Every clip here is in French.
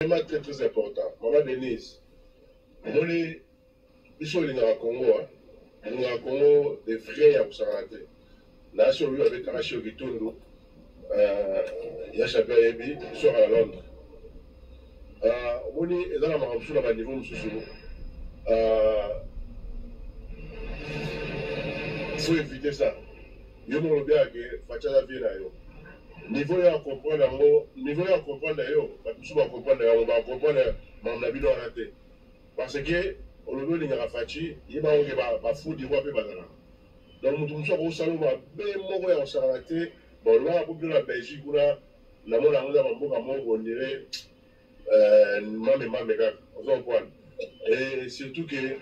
Vraiment très très important. Maman Denise, on est ici au Congo, au Congo, des frères à Ousarate. Là, sur lui avec Karachi Ogitundu, Yachapé Ebi, sur à Londres. On est dans la niveau il faut éviter ça. Il faut bien que Fatiala vienne à eux. Niveau à comprendre, niveau à comprendre d'ailleurs, on va comprendre mon avis de raté. Parce que, au lieu de la fatigue, il va y avoir un fou de voix. Donc, nous sommes au salon, on va se rater. Bon, là, pour la Belgique, on a on dirait, et surtout que, il y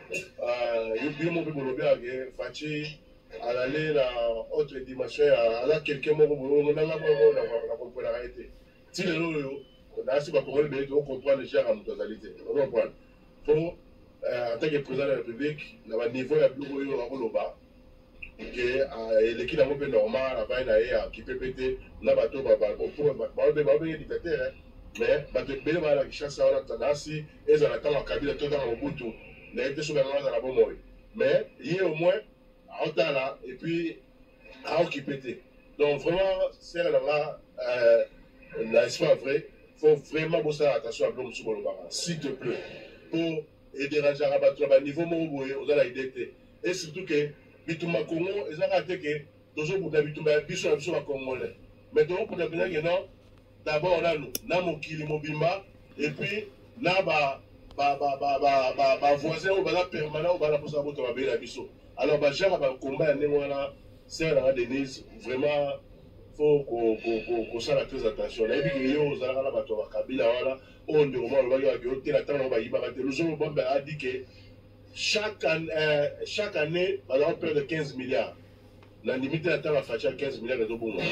a un fatigue. À l'aller la autre dimension, à la quelqu'un qui a compris la réalité. Si les gens on comprend déjà la totalité. On comprend. Il faut, en tant que président de la République, le niveau est plus haut bas. Que l'équipe est peu normal, la vaine est qui peut péter, là, bateau, dictateur, mais bateau, bien mal à chasse à la tendance, et ça attend la cabine tout dans le bout, n'a été sur la main dans la bonne. Mais il y a au moins, là, et puis à occuper. Donc vraiment, c'est là, n'est-ce pas vrai? Il faut vraiment bosser attention à l'homme sur le barrage, s'il te plaît, pour aider à rabattre le niveau où on a l'idée. Et surtout que Bituma Congo, ils ont raté que toujours pour Bituma, Bissou sur la Congolais. Mais donc pour Bituma, d'abord là nous, mon kili mobima, et puis là voisin ou la permanent ou la pour savoir que la Bissou. Alors, j'ai un combat, c'est la Denise, vraiment, il faut qu'on soit très attention. Et puis, a dit que chaque année, on perd 15 milliards. La limite de la facture 15 milliards de dollars.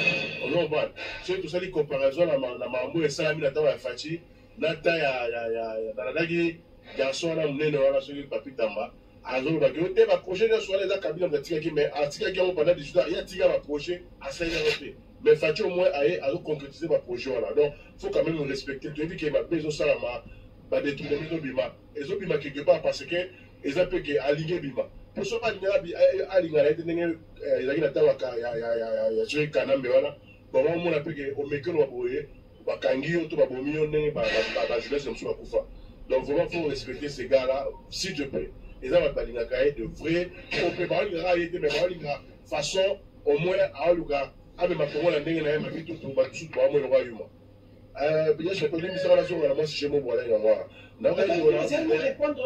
On va c'est tout ça, les comparaisons, la mamou et salami, la facture, la taille, la garçon, la monnaie, la sur le papier tamba. Alors, il va approcher de soi les cabines de Tigaki, mais à Tigaki, pendant 18 ans, il y a Tigaki approché à 5 ans. Mais Fatih au moins a concrétisé ma projet. Donc, il faut quand même respecter. Tu as dit qu'il y a des choses à des trucs de Bima. Et ça, Bima quelque part parce que les appels qui aligné Bima. Pour ce pas aligné, il y a tué Kanam, mais voilà. Bon, on a appelé que au Mekano, Bakangi, Otobabomi, on est jeunesse, donc, vraiment, il faut respecter ces gars-là, s'il te plaît. Ils ont de vrai, on peut parler de façon, au moins, à Luga, avec ma parole, la dernière, ma vie, tout le monde, le royaume. Bien sûr, je peux dire que la chose, moi, si je me vois là, moi. Non, mais je vais répondre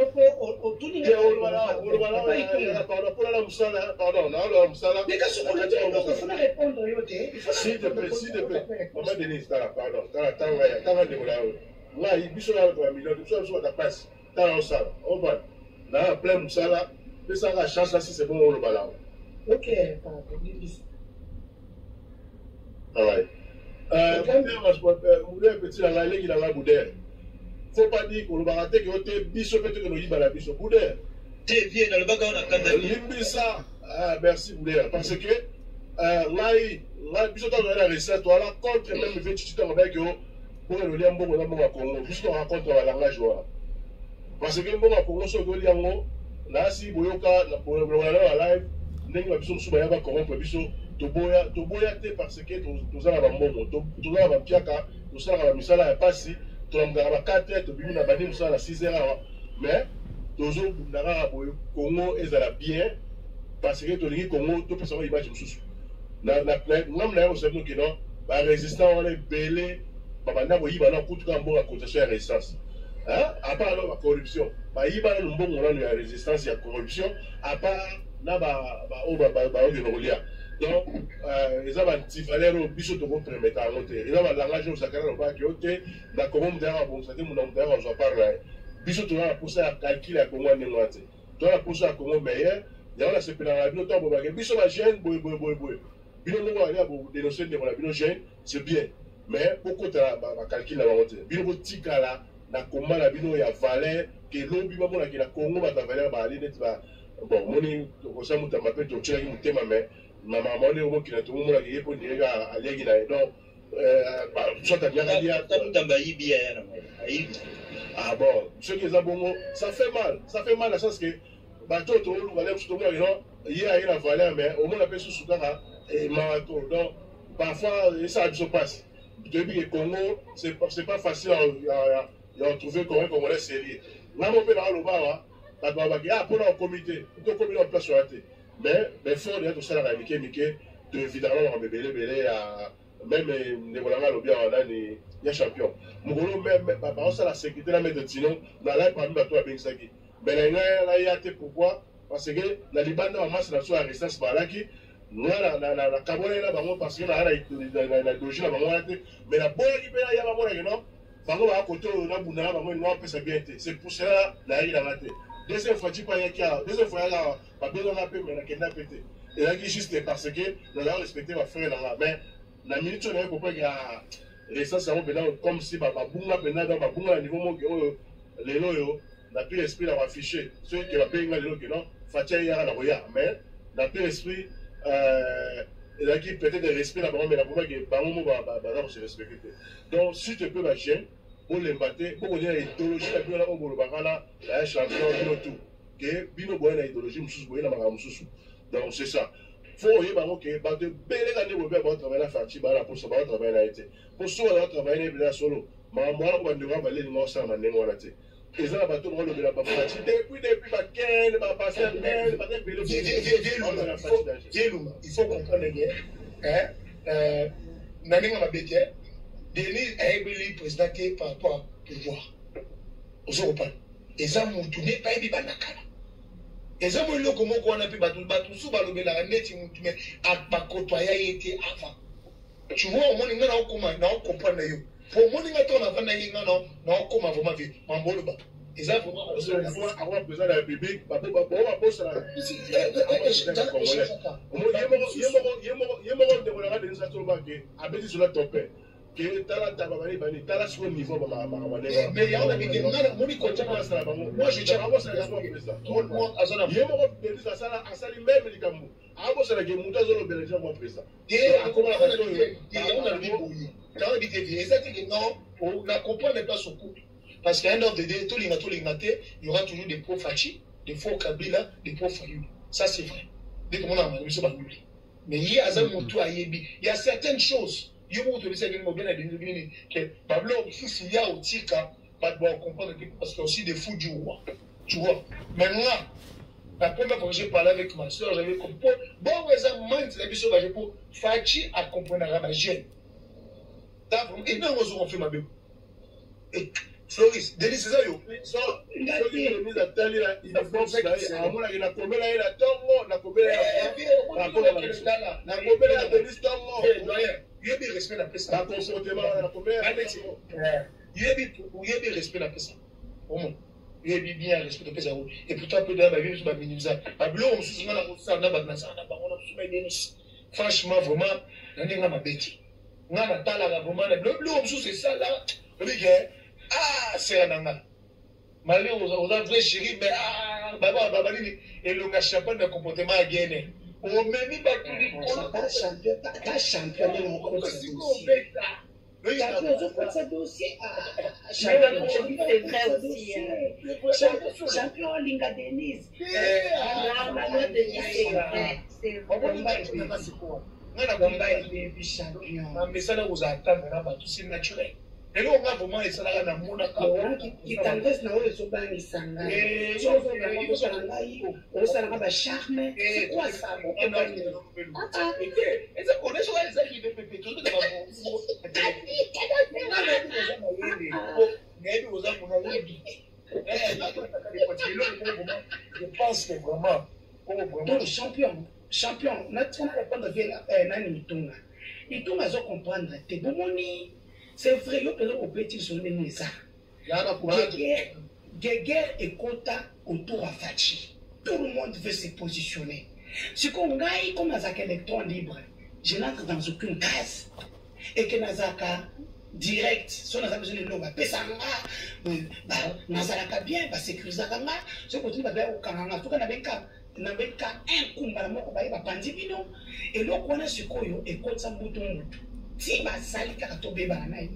au tout niveau. Pardon, mais quand on il faut répondre, s'il te plaît, s'il te plaît. Maman Denise, pardon, là, il y a un million de choses sur la passe. Dans le salon, on va. Là, plein de ça, mais ça la chance là, si c'est bon, on le balance. Ok, pardon. Ouais. Petit dans la ligue, dans la bouddère. Faut pas dire qu'on va rater que on te biso peut-être que nous y balabis biso bouddère. T'es bien dans le bagarre, on a quand même. Ça. Ah, merci bouddère. Parce que là, biso dans la recette, toi là, contre même le fait que tu t'en vas avec eux. Pour le lien bon à Congo, puisqu'on raconte la langage voilà. Parce que bon à Congo sur le lien là si boyoka pour le live, n'engue la biso suba yaba corrompre biso toboya parce que tous ala bambongo, tous ala bapiaka, tous ala misala ya pasi, tous ala ba 4 heures, bimi na bani musala 6 heures, mais toujours ndara boyo Congo ezala bien parce que to lingi Congo to pesa ba image mususu. Na ngamna yo sebno kino ba résistant on est belé. Babanda boyiba na kutuka mbongo cotation ya résistance. À part la corruption, bayiba na mbongo na résistance ya corruption, à part na donc ils ont un petit valeur au biso to permettre à monter. Ils ont un langage au sakana au bac yote, na comment m'dara bon ça dit mon m'dara on va parler. Biso to na pousser à calculer à comment ne ngate. To na pousser à comment meilleur, il y a la se pena la bino to bo bague. Biso la jeune boy. Bino no aller à dénoncer de la bino jeune, c'est bien. Mais pourquoi tu as calculé la vente? Bino tika là, na combat la bino ya valeur que l'obi ba mona ki la Congo ba ta valeur ba ali net ba bon moni ko sa muta mape to tshela ki mutema mais maman moni o ki na to mona ki po ndega alegi na donc soit à bien dire. Ah bon, ce qui est bon, ça fait mal dans le sens que bateau tout le monde tout le monde il y a une valeur mais au moins la personne sous cara et marathon donc parfois ça se passe depuis le Congo c'est pas facile à trouver comment on est sérieux là mon père là le bas là bah pour un comité tout comité en place sur la tête mais faut dire tout ça la Mickey de évidemment on va belé à même les volants le bien là il y a champion Mugolo même par ça la sécurité la mettre sinon dans là parmi bateau à Bensaki mais là il y a pourquoi parce que la Libane en masse sur la résistance par là qui la Cameroun là bango parce que la doji là bango mais la bonne qui il y a bango là non bango à côté na buna bango non peut ça bien c'est pour cela là il a raté deuxième fois tu pas y a deuxième fois là pas bien on a peu mais la kenda pété et là qui juste parce que on a respecté ma frère là mais la minute on a pour pas qu'il y a résistance ça comme si ba bunga pena dans ba bunga niveau mo les loyo n'a plus l'esprit d'avoir affiché ceux qui va payer les loyo que non Fatia y a la roya mais n'a plus l'esprit il a qui peut-être des respect là mais la bombe qui ba mo ba se respecter donc si tu peux la chaîne pour les battre pour qu'on ait idéologie la bien là au bolo bakala la champion de tout que bino boy na idéologie mususu boy na maka mususu donc c'est ça faut y avoir que ba de belle année au bien travailler la Fatia ba la pour ça ba travailler là été pour ça on travailler bien solo mais moi on va va aller non ça man on la té et ça va tout le monde la Fatia depuis ba ken ba passer belle ba belle il faut comprendre bien hein nani nga mabete Denis a été président par rapport au pouvoir au Européen et ça mutuné pas ebi banakala et ça moi loko moko on a pu batu sous balobela neti mutuné a ba côtoyer était avant tu vois au moins nga na okoma na comprendre yo pour moi nga to na vana nga na okoma vraiment vie mambolo ba et ça vraiment avoir besoin de la République ba poste là yemo de la de ça tout ba que abedi sur la topé que tala tababani bani tala sur niveau ba mais ya on a dit nga moni ko tama ça moi je tiens à ça tout le monde azana yemo de ça ça asali même likambo abo ça que muta zolo beleza mo président et comment on a dit bouli dans le BTV exactement que non on ne comprend pas son couple parce qu'à un ordre de day tout l'ingaté il y aura toujours des pro Fachi des faux Kabila des pro Fayou ça c'est vrai dès que mon a monsieur ba mais il y a Azamutu Ayebi il y a certaines choses il y a beaucoup de choses que Pablo il y a au tika pas de comprendre parce qu'il y a aussi des fous du roi tu vois maintenant la première fois que j'ai parlé avec ma soeur j'avais compris bon ça manque la biso ba pour Fachi à comprendre la jeune et non on fait ma bébé et Floris, Denis c'est ça yo. So, il a tali la il a force là, amona ina komela ina tongo, na komela na komela Denis tongo. Il y a respect la personne. La comportement la komela. Il y a respect la personne. Au moins. Il y a bien respect la personne. Et pourtant peu dans ma vie je vais minimiser. Pablo on se na ça na ba ça na ba on a soumis Denis. Franchement vraiment, on est ma bête. On a tala vraiment le bleu on c'est ça là. Regarde. Ah, c'est un angle. Malgré aux vrais chéris, mais ah, baba, et le champagne de comportement à gagner. On m'a mis pas tout le pas champion de mon compte. Champion Linga Denise. Mais ça là, vous attendez là-bas, tout c'est naturel. Et là, on a vraiment essayé de faire mon accord. Qui t'engage dans le soban et sanga. Et on charme. C'est quoi ça? Et ça, on est sur les qui fait pépé. Tout le monde je pense que vraiment. Donc, champion, notre répondre à Nani Itunga. Itunga, je comprendre. T'es bon, c'est vrai, il y a des petits sur les maisons. Guerre et quota autour de Fachi. Tout le monde veut se positionner. Si on gagne comme un électron libre, je n'entre dans aucune case. Et que Nazaka direct, si on a besoin de l'eau, Nazaka bien, va sécuriser Kanga. Si on continue à faire au Kanga, tout cas, on a un combat, on va pas et là, on a ce qu'on et compte ça, mouton. ti bazali kaka tobebana na ye.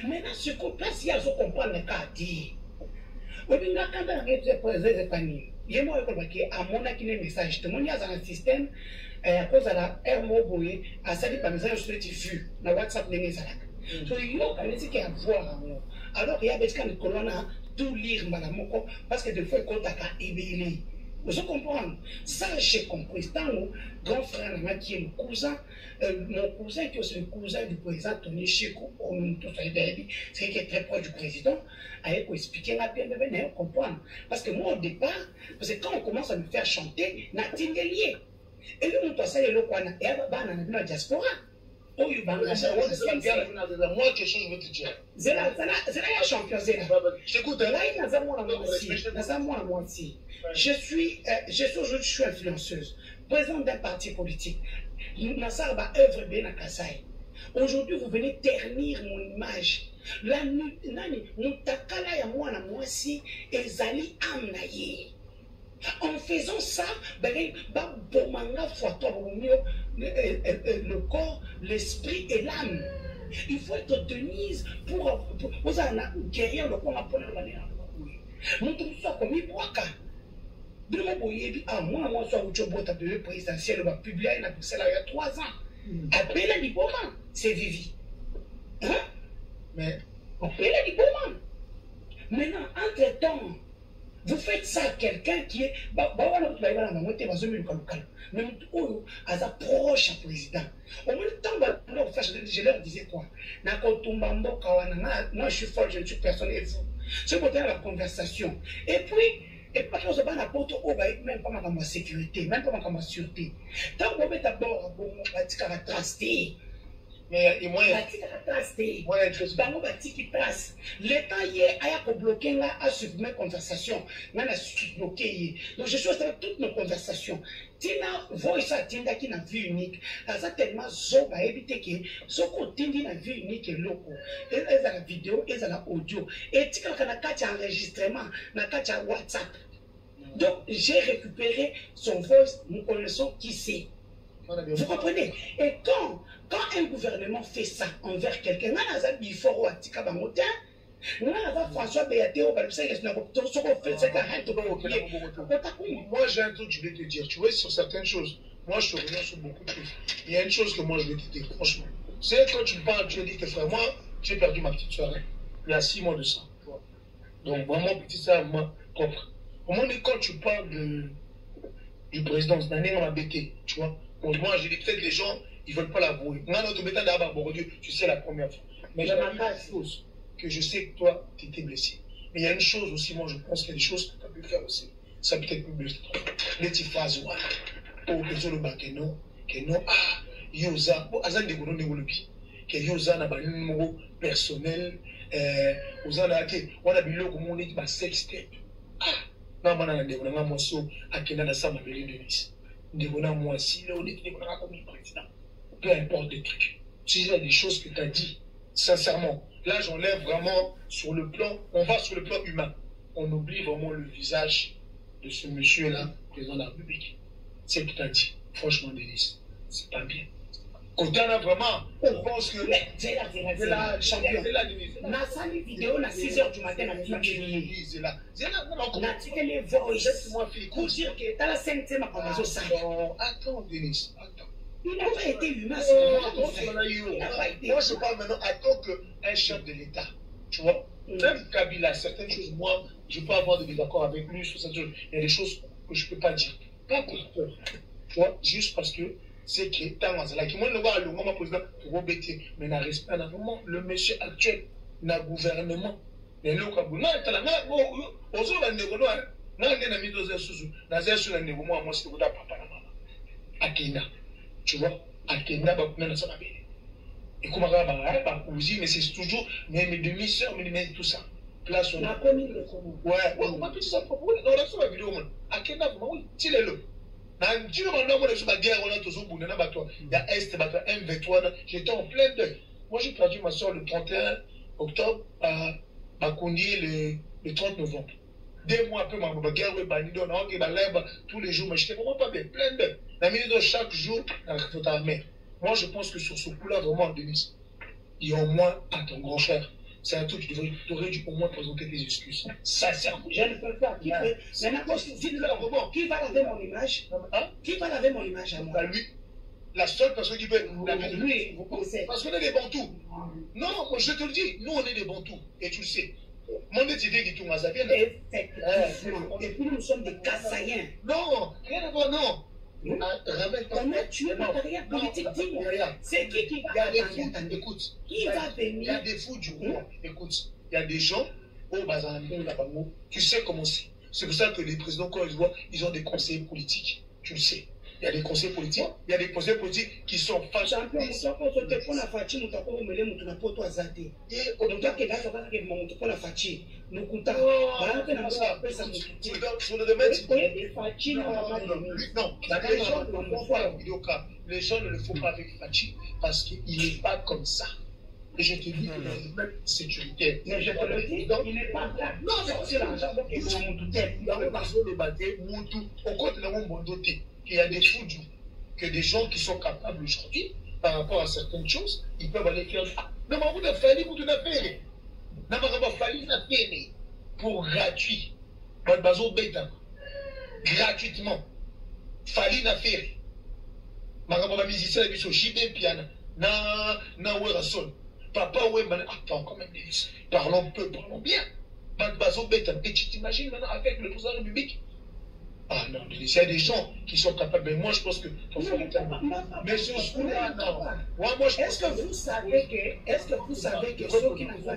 Maintenant ce qu'on place il y a ce comprendre le cas dire obinga kanda ngete poser pani yemo ko baki amona kine message te moni aza na système à cause de la hermo boye a sali pa message sur vu na WhatsApp ndenge ezalaka so yo kanisi ki avoir alors il y a des cas de colonna tout lire malamoko parce que des fois kotaka ebele. Vous comprenez? Ça, j'ai compris. Tant mon grand frère, qui est mon cousin qui est aussi le cousin du président Tony Chico, c'est qui est très proche du président, a expliqué la bien, mais comprendre. Parce que moi, au départ, parce que quand on commence à me faire chanter, n'a pas lié. Et là, on passe à l'éloquence, et à la diaspora. Moi, quelque chose, je veux te dire. C'est la champion, c'est là. J'écoute, là, il y a moi aussi. Je suis influenceuse, présidente d'un parti politique. Nasarba œuvre bien à Kassai. Aujourd'hui, vous venez ternir mon image. La mutakala ya moi si ezali amnaye. En faisant ça, le corps, l'esprit et l'âme. Il faut être Denise pour vous en guérir le corps. Nous tous sommes comme Iboaka. Moi, soit au présidentiel, on va publier à Bruxelles il y a 3 ans. Appelez les Liboman, c'est Vivi. Hein? Mais appelez les Liboman. Maintenant, entre-temps, vous faites ça à quelqu'un qui est. Même à sa proche président. Au même temps, je leur disais quoi? Moi, je suis fort, je ne suis personne et vous. C'est pour la conversation. Et puis, pas que je ne n'importe où, même pas ma sécurité, même pas ma sûreté. Tant que vous êtes d'abord, vous êtes tracer. Mais moi, l'état hier a bloqué là à supprimer conversation, même à bloquer. Donc je suis avec toutes nos conversations. Tina voice à Tinda qui n'a vu unique. Ça tellement zoba éviter que ce côté n'a vu unique et loco. Elle a la vidéo, elle a l'audio. Et tu as un enregistrement, na kacha WhatsApp. Donc j'ai récupéré son voice, nous connaissons qui c'est. Vous comprenez? Et quand un gouvernement fait ça envers quelqu'un, moi j'ai un truc que je vais te dire. Tu vois, sur certaines choses, moi je te reviens sur beaucoup de choses. Il y a une chose que moi je vais te dire, franchement. C'est quand tu parles, tu as dit que frère, moi j'ai perdu ma petite soirée. Il y a 6 mois de ça. Donc vraiment, petit ça, moi, propre. Au moins, quand tu parles du président, c'est un année, on a bêté, tu vois. Bon, moi, j'ai dit peut-être les gens, ils ne veulent pas l'avouer. Tu sais la première fois. Mais il y a une chose que je sais que toi, tu étais blessé. Mais il y a une chose aussi, moi, je pense qu'il y a des choses que tu as pu faire aussi. Ça peut être plus blessé. Les petites phrases, voilà. Oh, que je le bas, que non, yoza, bon, azan de gono de golobi. Que yoza n'a pas un numéro personnel, oza n'a été, on a vu le comment on dit, bah, sextape. Ah, non, on a des mosso, à qui n'a pas de Denis. Moi, si on est comme président, peu importe des trucs. Si il y a des choses que tu as dit, sincèrement, là j'enlève vraiment sur le plan, on va sur le plan humain. On oublie vraiment le visage de ce monsieur-là, président de la République. C'est ce que tu as dit. Franchement, Denis, c'est pas bien. Quand on a vraiment, on pense que. C'est la champion. On a sali vidéo à 6 h du matin à Twitch. C'est là. On a tiré les voices. Pour dire que tu as la scène, c'est ma conversation. Attends, Denis, attends. Il n'a pas été humain, moi, je parle maintenant en tant qu'un chef de l'État. Tu vois, même Kabila, certaines choses, moi, je peux avoir des désaccords avec lui sur certaines choses. Il y a des choses que je ne peux pas dire. Pas pour peur. Tu vois, juste parce que c'est que tant que qui le voit le moment président pour embêter mais n'a respect vraiment le monsieur actuel n'a gouvernement mais le kabou non t'as la ozo la négono na ngena mi doze susu na zesu la négo moi c'est pour ta papa na maman akenda tu vois akenda ba na ça bien et comment ba ouzi mais c'est toujours mes demi-sœurs mais tout ça place on a connu le comment ouais pas tout ça propos dans la sur la vidéo akenda vraiment oui tu le j'étais en plein deuil. Moi, j'ai perdu ma soeur le 31 octobre à Kondi le 30 novembre. 2 mois après, ma guerre, tous les jours, mais j'étais vraiment pas bien, plein deuil. La minute chaque jour, dans la mère. Moi, je pense que sur ce coup-là, vraiment, Denis, il y a au moins à ton grand frère. C'est un truc qui devrait dû au moins présenter des excuses. Sincèrement. Je ne peux pas. Qui peut... Maintenant, qui va laver mon image? Hein? Qui va laver mon image à moi? Bah, lui. La seule personne qui peut laver lui, vous pensez. Parce qu'on est des Bantous. Non, je te le dis, nous on est des Bantous. Et tu le sais. Mon idée qui tourne à Zabien. Effectivement. Et puis nous sommes des Kassaïens. Non, rien à voir, non. On a tué ma carrière politique, dis-moi. C'est qui va attendre? Écoute, qui va venir? Il y a des fous du roi. Écoute, il y a des gens au Bazambi, tu sais comment c'est. C'est pour ça que les présidents, quand ils voient, ils ont des conseillers politiques. Tu le sais. Il y a des conseillers politiques, il y a des conseillers politiques qui sont fâchés. Les gens ne le font pas avec Fachi parce qu'il n'est pas comme ça. Et je te dis que dans le sécuritaire. Mais je te le dis, il n'est pas là. Non, c'est l'argent qui est dans mon tête. Dans le marché de bâté, Moutou, au côté de mon doté, qu'il y a des fous que des gens qui sont capables aujourd'hui, par rapport à certaines choses, ils peuvent aller faire. Non, mais vous avez fallu pour tout faire. Non, mais vous avez fallu faire pour gratuit. Gratuitement. Fallu faire. Marabo ba musicien biso JB piano na Werason. Papa attends quand même, parlons peu, parlons bien. Et tu t'imagines maintenant avec le président de la République? Ah non, il y a des gens qui sont capables. Mais moi, je pense que. Mais sur ce coup-là, non. Est-ce que vous savez que ceux qui n'ont pas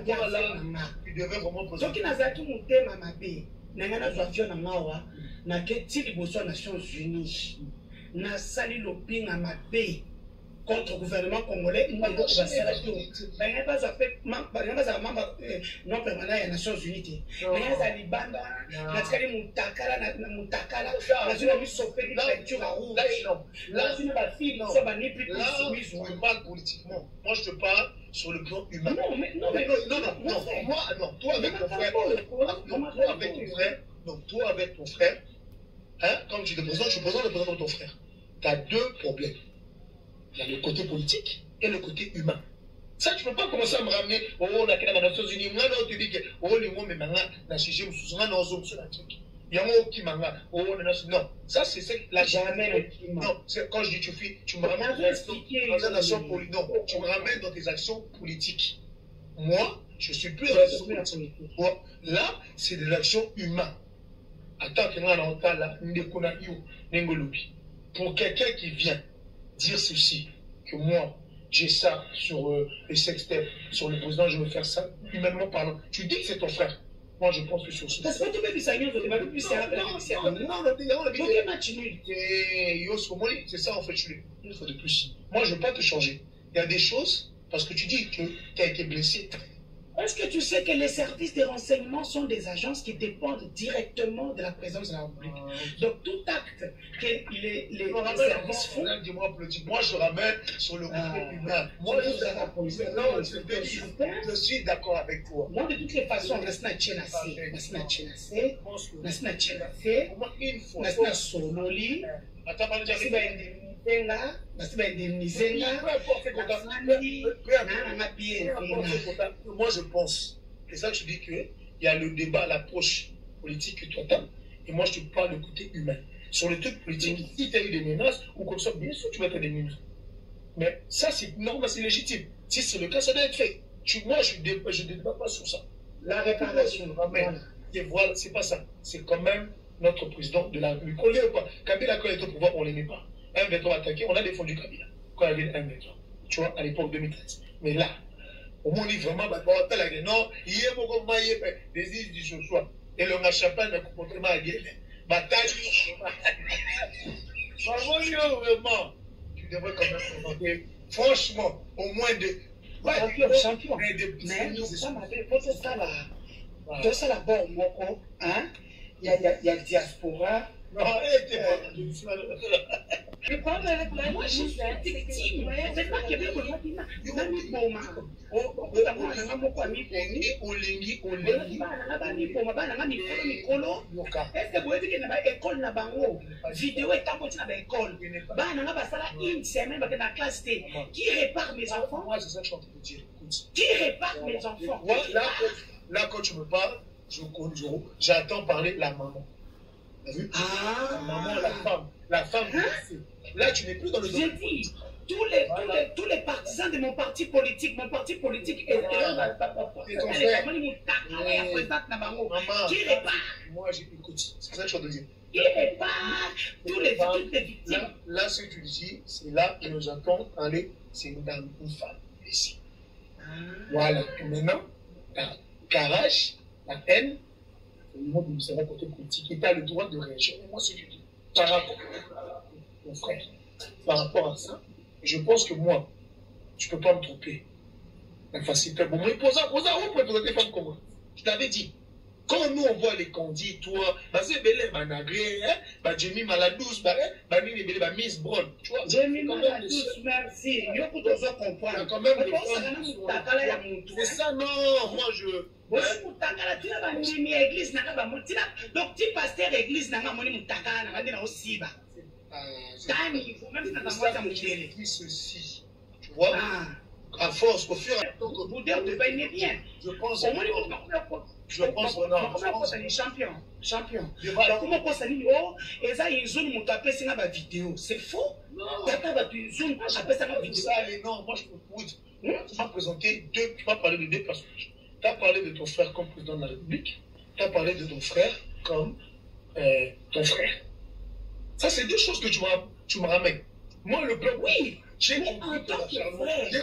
tu devais vraiment poser. Ceux qui n'ont pas monté ma bé, n'ont pas fait Mawa, n'a que les Nations Unies, n'a sali loping à ma bé. Contre le gouvernement congolais, il n'y a pas non permanent des Nations Unies. Il y a des bandes, il y a des Moutakala, je parle politiquement. Moi, je te parle sur le plan humain. Non, toi avec ton frère, hein, comme tu te présentes, je présente le président de ton frère. Tu as deux problèmes. Il y a le côté politique et le côté humain. Ça, tu ne peux pas commencer à me ramener. Oh, on a créé les Nations Unies. Moi, tu dis que oh, les mots, mais maintenant, la sujet, il y a un mot qui m'a oh, non, ça, c'est la jamais. Non, c'est quand je dis tu me ramènes dans une action politique. Non, tu me ramènes dans tes actions politiques. Moi, je suis plus dans les actions politiques. Là, c'est de l'action humaine. Attends, que pour quelqu'un qui vient dire ceci, que moi, j'ai ça sur les sextapes, sur le président, je veux faire ça, humainement parlant. Tu dis que c'est ton frère. Moi, je pense que sur ce. Parce que tu peux dire ça, c'est ça, en fait, je suis une fois de plus. Moi, je ne veux pas te changer. Il y a des choses, parce que tu dis que tu as été blessé. Est-ce que tu sais que les services de renseignement sont des agences qui dépendent directement de la présence de la République? Donc tout acte que les services font... Moi, je ramène sur le côté humain. Moi, je suis d'accord avec toi. Moi, de toutes les façons, moi je pense, c'est ça que je dis qu'il y a le débat, l'approche politique que tu entends, et moi je te parle du côté humain. Sur le truc politique, si tu as eu des menaces, ou comme ça, bien sûr tu vas être des menaces. Mais ça c'est normal, c'est légitime. Si c'est le cas, ça doit être fait. Moi je ne débat pas sur ça. La réparation, voilà, c'est pas ça. C'est quand même notre président de la République. On ne l'aime pas. Kabila, quand il est au pouvoir, on ne l'aimait pas. Un béton attaqué, on a défendu Kabila. Quand il y avait un béton. Tu vois, à l'époque 2013. Mais là, au moins, on dit vraiment, non, il y a beaucoup de des îles du choix. Et le machapan n'a comportement à guerre. Bataille. Vraiment. Tu devrais quand même présenter, franchement, au moins de. Champion. Mais nous sommes avec votre salaire. Tout ça là-bas, il y a diaspora. Non, Le problème avec moi, Moi, je suis victime. C'est pas que bien que qui répare mes enfants? Moi, c'est ça que je suis en train de dire. Écoute. Qui répare mes enfants? Là, quand tu me parles, j'attends parler de la maman. T'as vu? Ah. La maman, la femme. Hein? Là, tu n'es plus dans le domaine. J'ai dit, tous les partisans de mon parti politique est qui répare. Moi, écoute, c'est ça que je suis en train de dire. Qui répare toutes les victimes. Là, ce que tu dis, c'est là que nous attendons aller, c'est une femme ici. Voilà. Et maintenant, la carage, la haine, au niveau du ministère côté politique, et tu as le droit de réagir. Et moi, c'est ce que je dis. Par rapport à mon frère, par rapport à ça, je pense que moi, tu ne peux pas me tromper. La facilité. Bon, mais posa, on peut présenter des femmes comme moi. Je t'avais dit. Quand nous on voit les candidats, toi, c'est belé, nagré, Jamie Maladouce, Nini belé, Miss Brown, tu vois. Jamie Maladouce, merci. Il y a beaucoup de gens comprendre. Quand même, c'est ça, non, moi je. Donc, tu pasteur église, aussi. Ceci, tu vois, à force, au fur et à mesure, vous devenez bien. Je pense. Je pense que non. Champion. Comment on s'est dit, oh, et ça, ils ont mon tapé, c'est ma vidéo. C'est faux. Non. Non, moi, je peux tu m'as présenté deux, tu m'as parlé de deux personnages. Tu as parlé de ton frère comme président de la République. Tu as parlé de ton frère comme ton frère. Ça, c'est deux choses que tu me ramènes. Moi, le peuple, oui. J'ai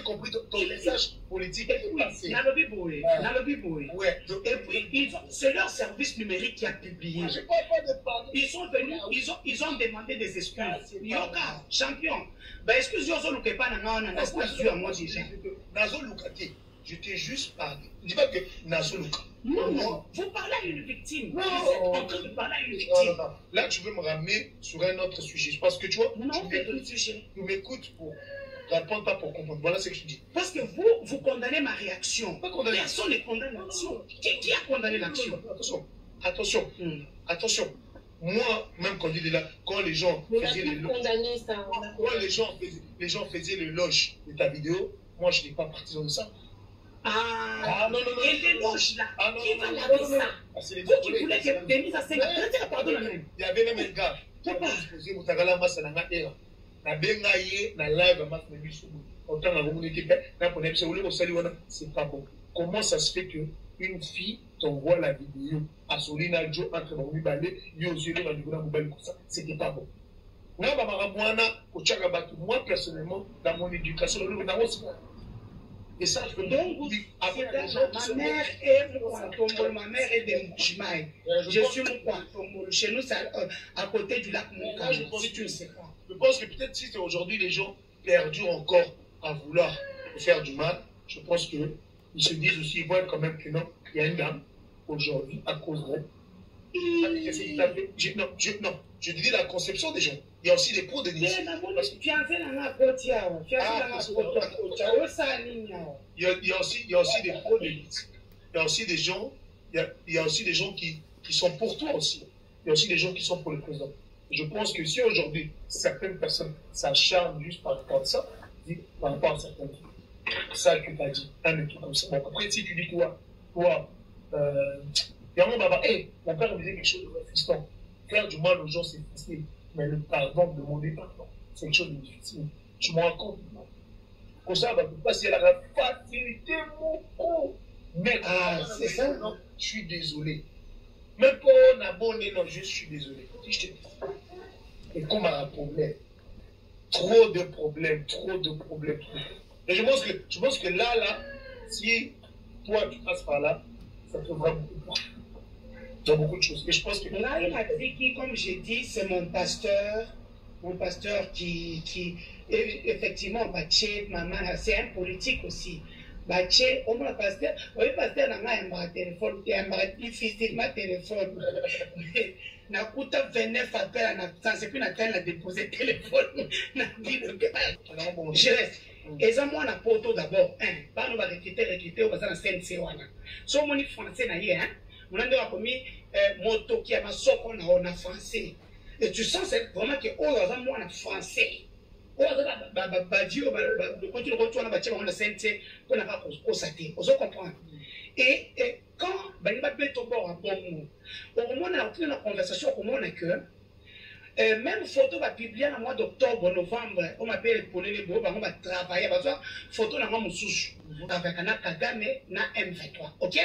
compris ton message politique est passé. Ouais. Et puis, c'est leur service numérique qui a publié. Ils sont venus, ils ont demandé des excuses. Yoka, champion. Ben, excusez-moi, je ne pas moi déjà. Nazo Lukati, je t'ai juste parlé. Je ne dis pas que Nazo Luka. Non, vous parlez à une victime. Vous êtes en train de parler à une victime. Non. Là, tu veux me ramener sur un autre sujet. Parce que tu vois, tu m'écoutes pour répondre, pas pour comprendre. Voilà ce que je dis. Parce que vous condamnez ma réaction. Personne ne condamne l'action. Qui a condamné l'action? Attention. Moi, même quand il est là, quand les gens faisaient les gens faisaient l'éloge de ta vidéo, moi, je n'ai pas partisan de ça. Non. Et l'éloge là, qui va laver ça? Vous qui voulez que des mises à 5 pardon même. Il y avait même un gars qui a posé Moutagala Massa na Ngaera. Na benga ye, na live Massa na Bichou. Autant la communauté, na pour c'est pas bon. Comment ça se fait que une fille t'envoie la vidéo à Solina Joe entre Baoumi Balé, lui aux yeux de Maniguna Moubali comme ça? C'était pas bon. Moi, personnellement, dans mon éducation, et ça, je peux donc, ma mère est Mouantombol, ma mère est de Mouchimaï. Je suis Mouantombol. Chez nous, c'est à côté du lac Mouka. Si tu ne sais pas. Je pense que peut-être si aujourd'hui les gens perdurent encore à vouloir faire du mal, je pense qu'ils se disent aussi, ils voient quand même que non, il y a une dame aujourd'hui à cause de. Non, je dis la conception des gens. Il y a aussi des pots de niche. Il y a aussi des pots de niche. Il y a aussi des gens, il y a aussi des gens qui sont pour toi aussi. Il y a aussi des gens qui sont pour le président. Je pense que si aujourd'hui, certaines personnes s'acharnent juste par rapport à ça, par rapport à certaines trucs, ça que tu as dit, un truc comme ça. Bon, après, si tu dis toi, il y a un baba, mon père me disait quelque chose de fiston. Faire du mal aux gens, c'est facile. Mais le pardon, demander pardon, c'est quelque chose de difficile. Tu me racontes. Comme ça, on ne peut pas si elle a la facilité, mon coup. Mais, c'est ça, non? Je suis désolé. Même pour un abonné, non, je suis désolé. Et comme un problème. Trop de problèmes. Et je pense que là, si toi, tu passes par là, ça te va beaucoup de choses. Et je pense que là, il m'a dit qui, comme j'ai dit, c'est mon pasteur qui effectivement, maman, c'est un politique aussi. bache on m'a pasteur oui pasteur na nga yamba téléphone yamba difficilement téléphone na kuta 29 appels na sans puis na telle na déposer téléphone na bible je reste eza mwana poto d'abord bano ba recruter au basa na CNC wana so moni français na ye hein mon ande wa komi moto qui a masoko na on français et tu sens vraiment que oh eza mwana français badio continue retourner batia on a CNC on a pas constaté on comprend et quand il va mettre au bord à bon au moment de la conversation au moment que même photo va publier en mois d'octobre novembre on m'appelle pour les beaux on va travailler parce que photo na mon souche avec un Kagame na M23 ok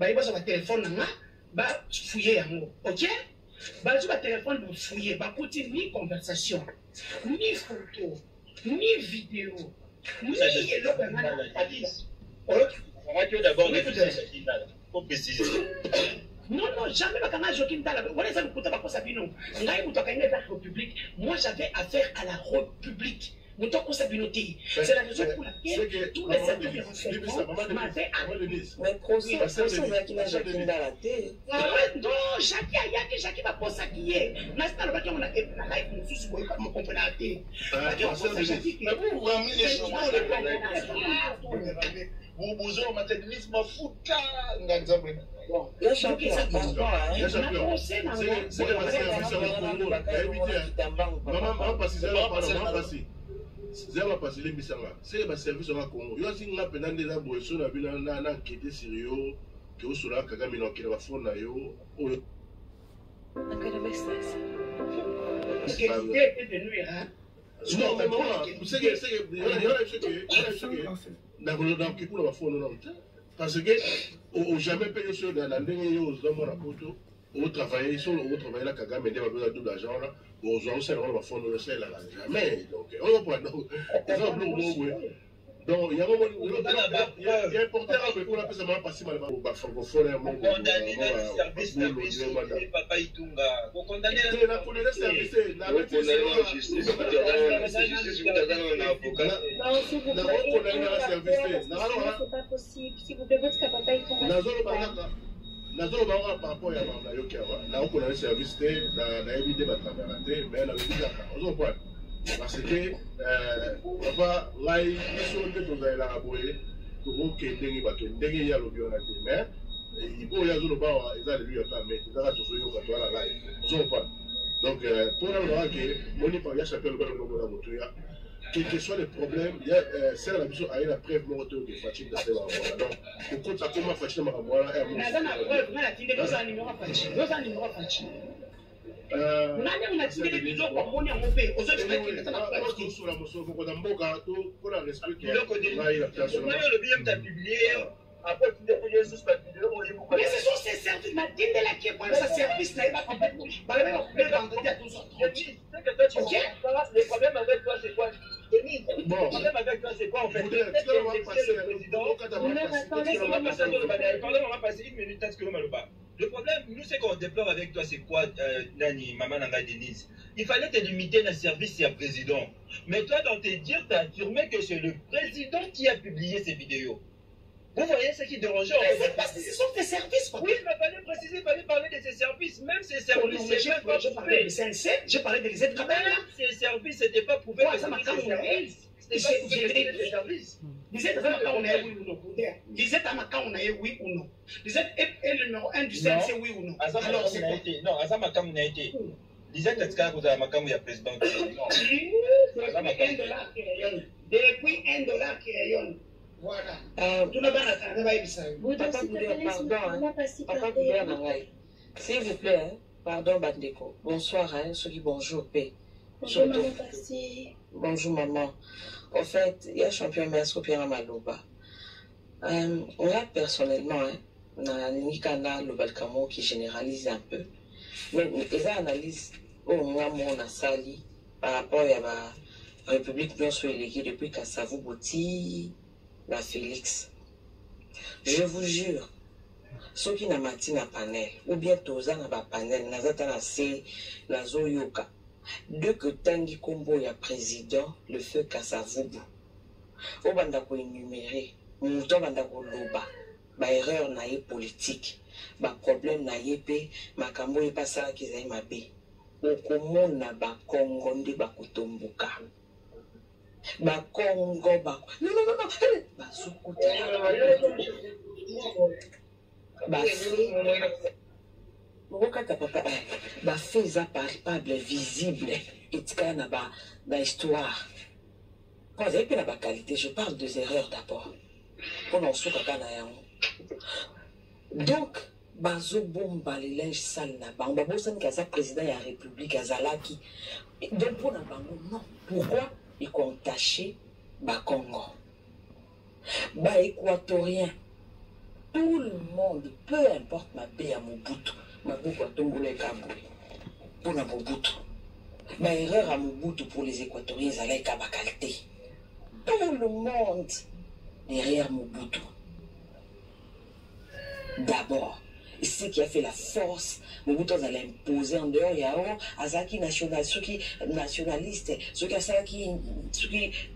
il va sur le téléphone na ba fouiller yango ok ba sur le téléphone ba fouiller ba continue conversation ni photo ni vidéo ni d'abord faut préciser. Non, jamais ma Joaquin Tala. Voilà ça, nous pas Sabino. République. Moi, j'avais affaire à la République. C'est la raison pour laquelle tous les secteurs de renseignement m'avaient appelé. Mais procès, qui n'a Joaquin Tala. Non, Jackie va pas s'habiller. Maintenant, on a un live, on sous mon comprenant. Vous ramenez les choses. Vous besoin de matérialisme fouta. Le champion, c'est zéro parce que les bisanga c'est le service au Congo yo singa penande la boisson na bina na enquêter sur yo que au sola Kagame no kila bafona yo o non mais maman c'est que parce que au jamais payé sur dans la ndenge yo za mona poto au travailler sur le travailler la Kagame ndé ba besoin double agent là aux anciens on va fondre le sel là jamais donc on va pas donc il y a un moment il y a un porteur pour la personne m'a passé mal au francophone mon condamné le service de papa Itunga vous condamnez la police service la justice vous avez un avocat c'est pas possible s'il vous plaît votre papa Itunga Nazolo ba par rapport à la yokawa na ko na service te na éviter ba travailler mais la vie on point parce que papa là ils sont de dans la boye pour que ndengi ba ndengi ya lobi on a dit mais il faut ya zolo ba eza le lui pas mais ça va toujours yo ka toi là on point donc pour la loi que moni pa ya chapelle ba no la motuya quel que soit le problème, il y a c'est la mission à la preuve moto de fatigue de la donc au compte ça comment fatigue ma moi et moi mais ce sont ces services, ma dîme de la qui est pour sa service, là, il va complètement. Vendredi à 12h30. Ok? Le problème avec toi, c'est quoi? Le problème avec toi, c'est quoi en fait? Le problème, nous, c'est qu'on déplore avec toi, c'est quoi, Nani, Maman Nanga Denise? Il fallait te limiter dans le service et le président. Mais toi, dans tes dires, tu as affirmé que c'est le président qui a publié ces vidéos. Vous voyez ce qui dérangeait en fait? Parce que ce sont des services. Oui, il fallait préciser, il fallait parler de ces services. Même ces services, je parlais de CNC, je parlais de l'ISET quand même. Ces services, c'était pas prouvé. Ça m'a quand même. C'était pas prouvé que ces services. L'ISET, ça m'a quand même oui ou non. L'ISET, ça m'a quand même oui ou non. L'ISET est le numéro 1 du CNC, oui ou non. Alors, c'est quoi? Non, Azama Kam n'a été. L'ISET, c'est ce que Makamu est président. Depuis $1 qui rayonne. Voilà. S'il vous plaît, pardon Bandeko. Bonsoir, Soki, bonjour, paix. Bonjour, maman, merci. Bonjour, maman. En fait, il y a champion Mersko Pierre Malouba. Moi, personnellement, Nikana Lobalkamo qui généralise un peu. Mais les analyses, au moins, mon sali par rapport à la République bien sûr éléguée depuis Kassavou Boti. La Félix, je vous jure, ceux qui n'ont pas de panel, ou bien tous n'ont pas de panel, n'ont pas la Zoyoka. Dès que Tanguy Kombo est président, le feu Kassavoubou. Au banda ko énuméré, Mouton banda koloba. Ba erreur na ye politique. Ba problème na ye pe makambo ye pasala kizai mabe. Okomona ba Congo ndi ba kutombuka. Ba Congo ba. Non. Ba sukuta. Ba Mokata papa, ba fait palpable, visible, et na ba histoire. Quand vous avez la qualité, je parle des erreurs d'abord. Pour nous donc, bazo bomba le linge sale na ba. On va bosser kaza président de la République azalaki. Donc pour na bango non. Pourquoi ils ont taché ba Congo, ba équatorien. Tout le monde, peu importe ma bé à Mobutu. Mabuku atongole kabwe pour na Mobutu. Ma erreur à Mobutu pour les Équatoriens allait kabakalté. Tout le monde derrière Mobutu. D'abord, ce qui a fait la force, Mobutu allait imposer en dehors yao azaki national, ceux qui nationalistes, ceux qui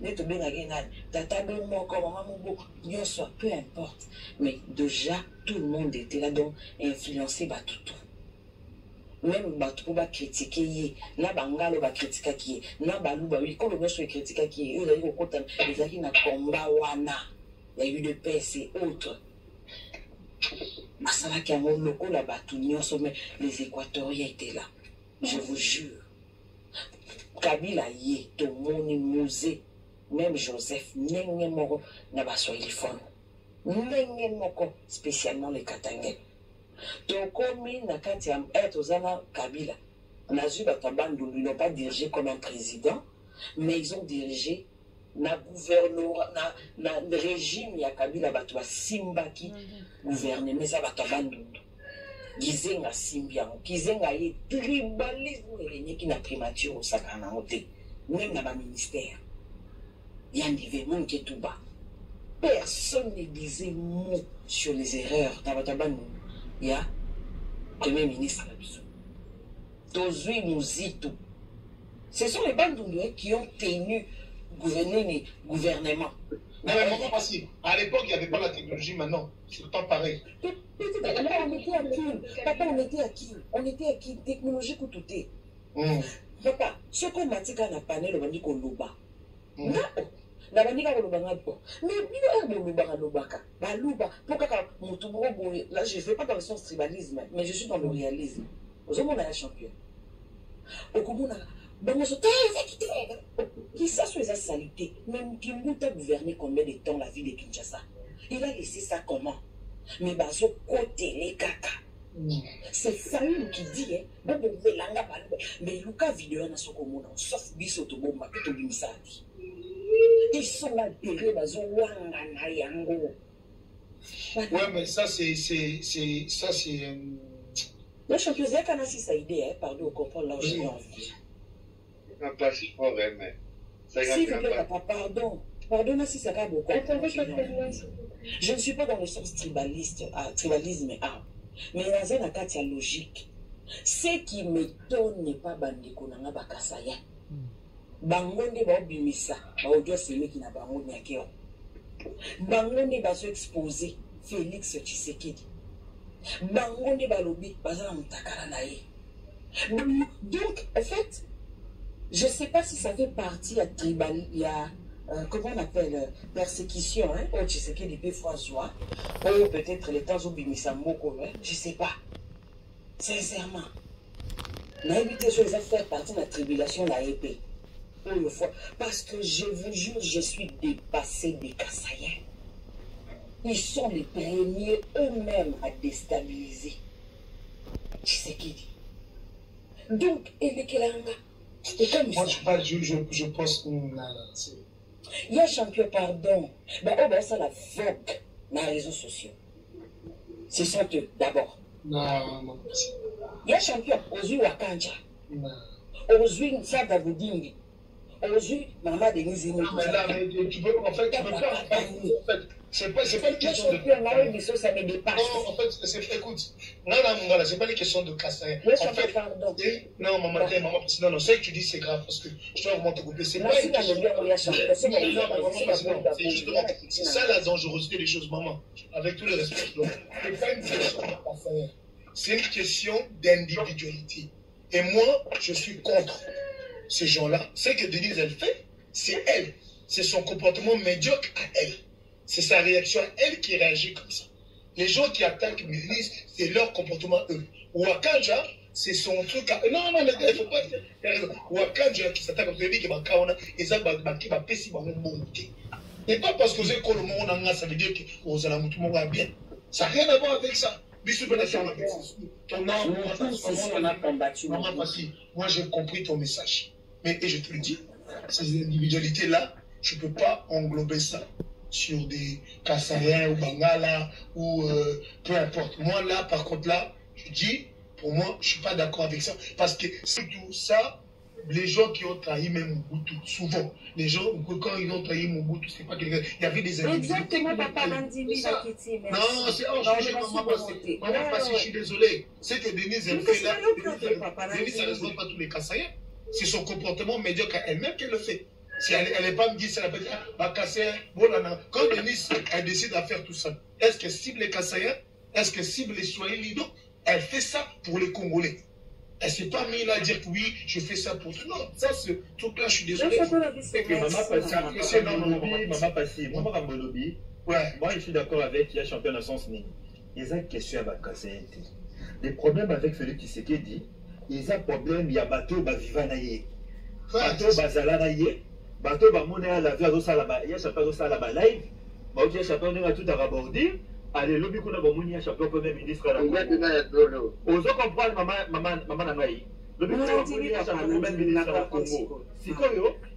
n'est bien agénal, tata bon comme maman bon, soit peu importe. Mais déjà tout le monde était là donc influencé par tout. Même Batou va critiquer, na bangalo va critiquer qui est, na balouba oui, quand le monsieur est critiqué qui est, il a eu au côté, il a eu na combat wana, il y a eu de paix et autres. Masala qui a mon loco la Batunion, mais les Équatoriens étaient là. Je vous jure. Kabila yé, Tomoni Mouzé, même Joseph, Nenge Moro, n'a pas soigné le fond. Nenge Moko, spécialement les Katangais. Donc, comme il n'a qu'à être aux Anna Kabila, Nazuba Tabandu, ils n'ont pas dirigé comme un président, mais ils ont dirigé na gouvernement, na régime ya Kabila Batwa Simbaki gouverner, mais ça va Tabandu. Gizenga Simbian, Gizenga est tribalisme et qui n'a primature au Sakana Moté, même dans le ministère. Il y a un événement qui est tout bas. Personne ne disait mot sur les erreurs dans Tabandu. Il y a Premier ministre Tozui Mouzito. Ce sont les Bandoulouais qui ont tenu gouverner gouvernement. Non, mais pourquoi pas si à l'époque, il n'y avait pas la technologie, maintenant, c'est pas pareil. On était à qui? Papa, on était à qui? On était à qui? Technologie ou tout est. Papa, ce qu'on m'a dit qu'on a panel, on dit qu'on loba. Non. Mais là je ne vais pas dans le sens tribalisme, mais je suis dans le réalisme. Aux hommes on a un champion. Au Congo qui ça sur les saletés, même qui a gouverné combien de temps la ville de Kinshasa. Il a laissé ça comment? Mais bazo côté les caca. C'est Saül qui dit mais Luka vidéo na sokomona sauf biso to bomba to bimisadi. Ils sont là derrière bazo wanga na yango. Ouais, mais ça c'est le champion Zé Kanasi ça idée pardon comprendre là j'ai envie. Pas si fort mais s'il vous plaît papa pardon si ça va beaucoup. Je ne suis pas dans le sens tribaliste tribalisme mais dans un cas logique. Ce qui m'étonne n'est pas bandiko nanga bakasaya. Bangonde ba obimisa ba odio sele ki na bango nyakeo. Bangonde ba so exposer Félix Tshisekedi. Bangonde ba lobi bazana mutakala na ye. Donc en fait, je sais pas si ça fait partie à tribal il y a comment on appelle persécution hein au Tshisekedi pe François ou peut-être les temps obimisa moko hein, je sais pas. Sincèrement. Na évité sur les affaires partie de la tribulation la épée. Une fois. Parce que je vous jure, je suis dépassé des Kassaïens. Ils sont les premiers eux-mêmes à déstabiliser. Tshisekedi. Donc, et les Kelanga. Et comme moi, je pense. il y a champion, pardon. Ben, ça la vogue dans les réseaux sociaux. Ce sont eux, d'abord. Non. Il y a champion, Ozu Wakanja. Ozu Sada Boudingi. Aujourd'hui, maman Denise mais là, mais tu peux pas. C'est pas une question de... Ça me dépasse. Non, en fait, écoute, c'est pas une question de Kassaïen. En fait, pardon. Non, maman, non, ce que tu dis, c'est grave, parce que je dois vraiment te couper. C'est pas une question... C'est ça la dangerosité des choses, maman. Avec tout le respect. C'est pas une question de Kassaïen. C'est une question d'individualité. Et moi, je suis contre ces gens-là. Ce que Denise, elle fait, c'est elle. C'est son comportement médiocre à elle. C'est sa réaction à elle qui réagit comme ça. Les gens qui attaquent Denise, c'est leur comportement eux. Wakanja, c'est son truc à... Non, mais il faut pas... Wakanja qui s'attaque comme ça, qui va kaona, et ça va pesser, va monter. Et pas parce que vous avez le monde, ça veut dire que vous allez tout le monde bien. Ça n'a rien à voir avec ça. Moi, j'ai compris ton message. Mais et je te le dis, ces individualités-là, je ne peux pas englober ça sur des Kassaïens ou Bangala ou peu importe. Moi, là, par contre, là, je dis, pour moi, je ne suis pas d'accord avec ça. Parce que c'est tout ça, les gens qui ont trahi même Mobutu, souvent, les gens, quand ils ont trahi Mobutu, c'est pas quelqu'un. Il y avait des individus. Exactement, papa Mandimi, non, c'est hors sujet, maman passée. Maman passée, je suis désolé. C'est que Denise, elle fait là. Denise, elle ne respecte pas tous les Kassaïens. C'est son comportement médiocre à elle-même qu'elle le fait. Si elle n'est pas me dit, c'est la petite, quand Denise, elle décide à faire tout ça, est-ce qu'elle cible les Kassaïens? Est-ce qu'elle cible les Swahili? Non, elle fait ça pour les Congolais. Elle ne s'est pas mise là à dire que oui, je fais ça pour tout. Non, ça, c'est tout là, je suis désolé. Maman passée, moi, lobby. Moi, je suis d'accord avec le champion de sens Nini. Il y a une question à Bakassaïen. Les problèmes avec Félix Tshisekedi, il y a un problème, il y a bateau, vivant naïe. Bateau, bazala naïe. Bateau, mona à la vie, il y a champion de live. Il y a champion de tout à rabordir. Allez, lobby qu'on a bon champion premier ministre à la Congo. Oso comprendre maman Namaï. Lobby qu'on a bon champion premier ministre à la Congo. Si quoi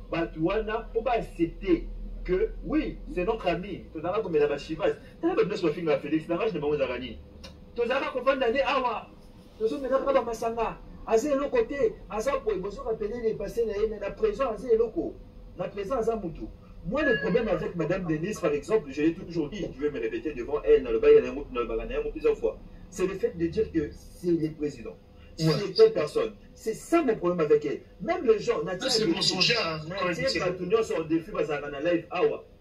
Batouana, on va accepter que oui, c'est notre ami. Tu as comme la Chivas. Tu as besoin de se faire la Félix. N'arrache de maman Zarani. Tu as comprendre l'année awa. Tu as besoin de Masanga. Azé l'autre côté. Azé pour il faut rappeler les passés la présence Azé l'autre. La présence à Moutou. Moi, le problème avec Mme Denise, par exemple, je l'ai toujours dit, je vais me répéter devant elle, dans le bail, plusieurs fois, c'est le fait de dire que c'est les présidents. C'est telle personne. C'est ça mon problème avec elle. Même les gens, c'est mensonger, hein.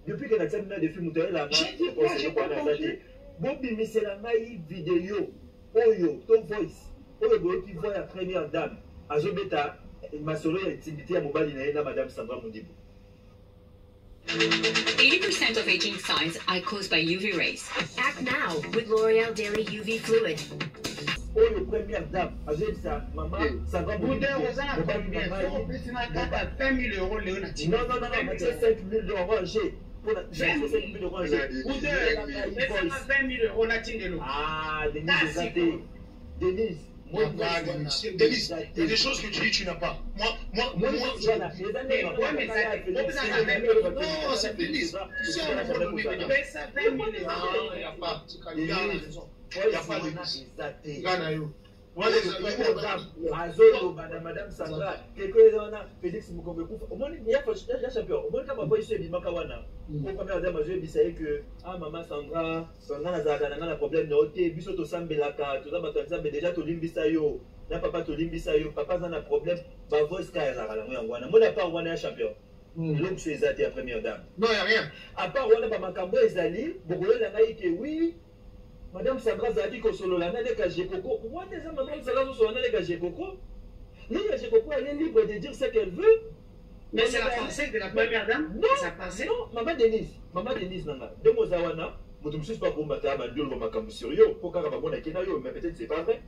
Depuis que Natia a défi Moutaï, la Bobby Misselamai vidéo, Oyo, ton voice, Oyo qui voit la première dame, Azobeta, Masolo et intimité à Mobali Naïna, Madame Sandra Moudibou. 80% of aging signs are caused by UV rays. Act now with L'Oreal Daily UV Fluid. Oh, le première dame, ça, maman, ça va vous dire. Non, 5 000 euros, j'ai. Pour la 5 000 euros, j'ai. Ah, Denise, Denise, il y a des choses que tu dis, tu n'as pas. Moi, c'est Denise. Il n'y a pas de Madame Sandra, Félix Mukongo, au moins il y a champion. Au moins quand ma voix est bien makawana. Au première dame, je dis que ah maman Sandra, on a un problème noté, biso to sambelaka, to za mais déjà to limbisa yo. Na papa to limbisa yo, papa a un problème, ba voix ka la la ngwana. Moi n'a pas wana champion. Donc tu es à la première dame. Non, il n'y a rien. À part wana ba makambo ezali, bokoyo na ngai que oui. Madame Sandra Zadi Kosolo la nana Kajekoko. Moi, déjà, Madame Sandra Kosolo la nana Kajekoko. Kajekoko, elle est libre de dire ce qu'elle veut. Mais c'est la pensée de la première dame. Non, Maman Denise, Nana. De Mozawana, je ne suis pas pour mater à Mandul ou Makamu sur yo. Pour qu'elle va bonne Kenayo, mais peut-être c'est pas vrai.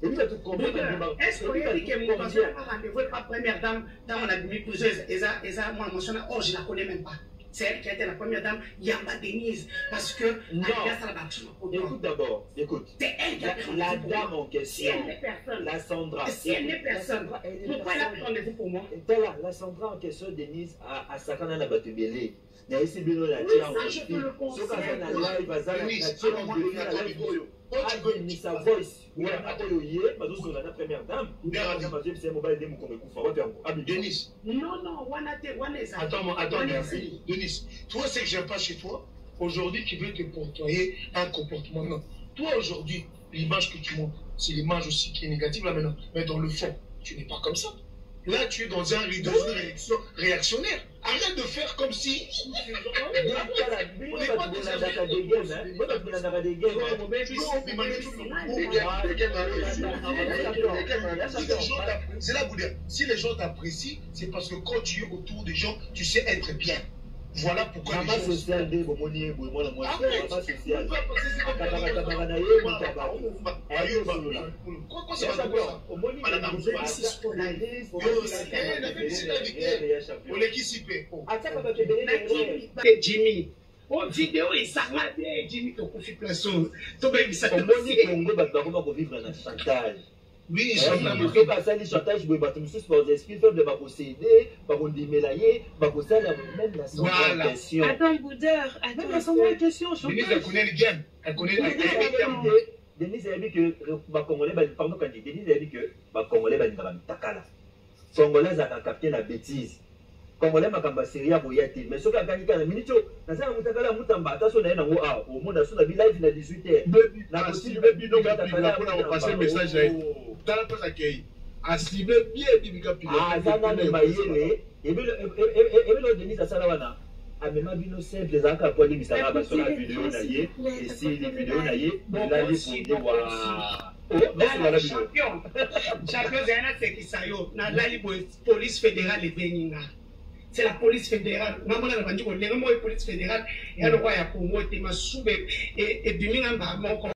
Et lui, il a tout compris. Est-ce qu'on a dit que mon conseil n'a pas rendez-vous avec la première dame dans mon admis couseuse? Et ça, moi, mentionné, oh, je ne la connais même pas. C'est elle qui a été la première dame, Yamba Denise. Parce que. Non. Écoute d'abord, écoute. C'est elle qui a pris la dame en question. Si elle n'est personne. La Sandra. Si elle n'est personne. Pourquoi elle a pris rendez-vous pour moi? La Sandra en question, Denise, à Sakana n'a pas tubélé. Il y a ici Bino la tienne. Oui, ça, je peux le conseiller. Sa voice, la première dame. Denis. Non, attends, merci. Denis, toi, c'est que j'aime pas chez toi. aujourd'hui qui veut te porter un comportement. Non. Toi, aujourd'hui, l'image que tu montres, c'est l'image aussi qui est négative là maintenant. Mais dans le fond, tu n'es pas comme ça. Là, tu es dans une réaction réactionnaire. Arrête de faire comme si... C'est là, Bouddha. Si les gens t'apprécient, c'est parce que quand tu es autour des gens, tu sais être bien. Voilà pourquoi les gens... Jimmy. Oh, vidéo et ça va bien, Jimmy, tu as fait plein de choses. Tu as fait ça. Oui, ça ça les chantages de bateau pour esprit faire de posséder, par on démélayer, par ça même la son question. Attends, Boudeur, attends, la son question, Denise elle connaît le game, elle connaît le game. Denise a dit que ba congolais pardon quand Denise a dit que ba congolais ba ndaka takala. Congolais a capté la bêtise. Congolais makamba seria boyati, mais ce qu'a gagné kana minute, na ça mutakala mutamba attention na ngo a au monde sur la live na 18h. Na possible bino ngapila pour passer message là. Tala pas accueil. A ciblé bien Bibika Pila. Ah, ça na mayele. Et bien le Denise ça là wana. A même bino simple les aka pour lui ça va sur la vidéo na yé et si les vidéos na yé, là les pour wa champion. Champion Zana c'est qui ça yo. Na la police fédérale et Beninga. C'est la police fédérale. Maman a vendu la police fédérale et elle a Congo et Biminga